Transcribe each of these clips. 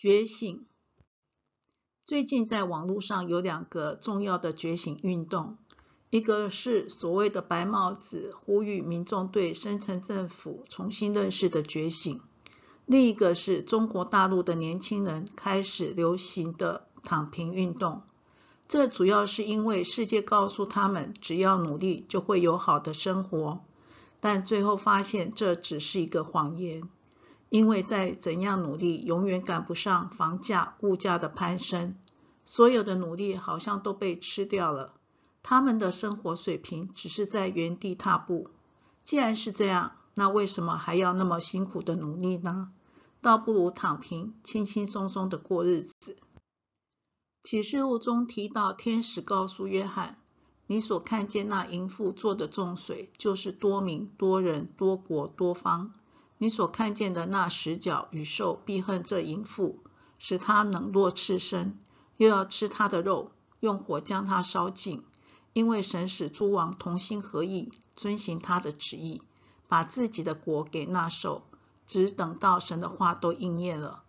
觉醒。最近在网络上有2个重要的觉醒运动，一个是所谓的白帽子呼吁民众对深层政府重新认识的觉醒，另一个是中国大陆的年轻人开始流行的躺平运动。这主要是因为世界告诉他们只要努力就会有好的生活，但最后发现这只是一个谎言，因为再怎样努力永远赶不上房价、物价的攀升，所有的努力好像都被吃掉了，他们的生活水平只是在原地踏步。既然是这样，那为什么还要那么辛苦的努力呢？倒不如躺平，轻轻松松的过日子。启示录中提到，天使告诉约翰，你所看见那淫妇做的重水，就是多民、多人、多国、多方。你所看见的那10角与兽必恨这淫妇，使她冷若赤身，又要吃她的肉，用火将她烧尽。因为神使诸王同心合意，遵行他的旨意，把自己的国给那兽，只等到神的话都应验了。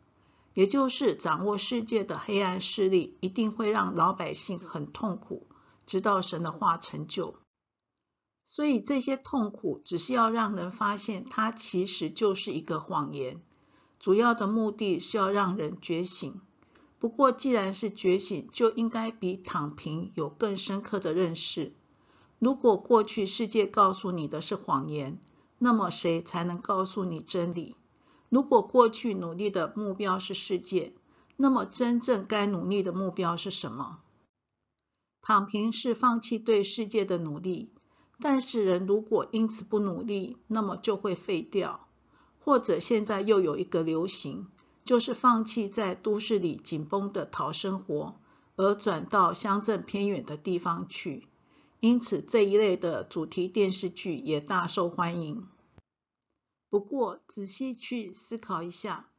也就是掌握世界的黑暗势力一定会让老百姓很痛苦，直到神的话成就。所以这些痛苦只是要让人发现它其实就是一个谎言，主要的目的是要让人觉醒。不过既然是觉醒，就应该比躺平有更深刻的认识。如果过去世界告诉你的是谎言，那么谁才能告诉你真理？如果过去努力的目标是世界，那么真正该努力的目标是什么？躺平是放弃对世界的努力，但是人如果因此不努力，那么就会废掉。或者现在又有一个流行，就是放弃在都市里紧绷的讨生活，而转到乡镇偏远的地方去。因此这一类的主题电视剧也大受欢迎。不过仔细去思考一下，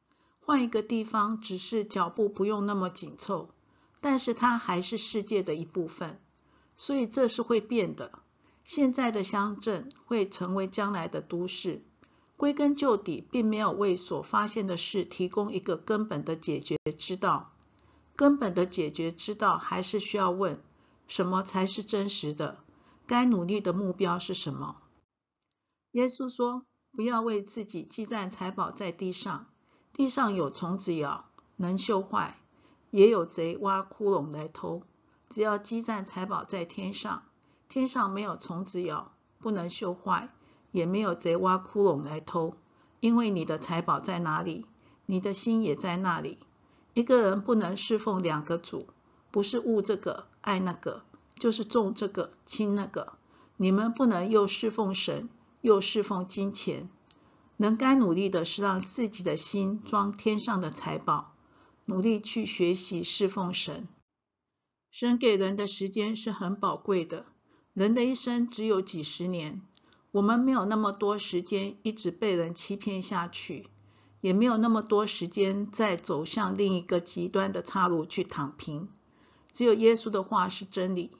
换一个地方只是脚步不用那么紧凑，但是它还是世界的一部分，所以这是会变的。现在的乡镇会成为将来的都市，归根究底并没有为所发现的事提供一个根本的解决之道。根本的解决之道还是需要问，什么才是真实的？该努力的目标是什么？耶稣说，不要为自己积攒财宝在地上，地上有虫子咬，能锈坏，也有贼挖窟窿来偷。只要积攒财宝在天上，天上没有虫子咬，不能锈坏，也没有贼挖窟窿来偷。因为你的财宝在哪里，你的心也在那里。一个人不能侍奉2个主，不是恶这个爱那个，就是重这个轻那个。你们不能又侍奉神，又侍奉金钱。人该努力的是让自己的心装天上的财宝，努力去学习侍奉神。神给人的时间是很宝贵的，人的一生只有几十年，我们没有那么多时间一直被人欺骗下去，也没有那么多时间再走向另一个极端的岔路去躺平。只有耶稣的话是真理。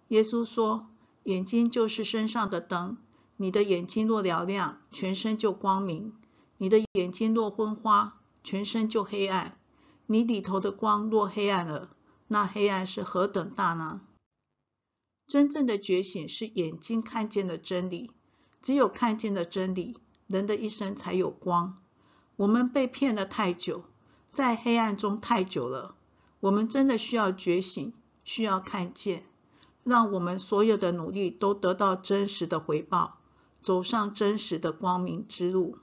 耶稣说，眼睛就是身上的灯，你的眼睛若嘹亮，全身就光明；你的眼睛若昏花，全身就黑暗。你里头的光若黑暗了，那黑暗是何等大呢？真正的觉醒是眼睛看见了真理，只有看见了真理，人的一生才有光。我们被骗了太久，在黑暗中太久了，我们真的需要觉醒，需要看见，让我们所有的努力都得到真实的回报，走上真实的光明之路。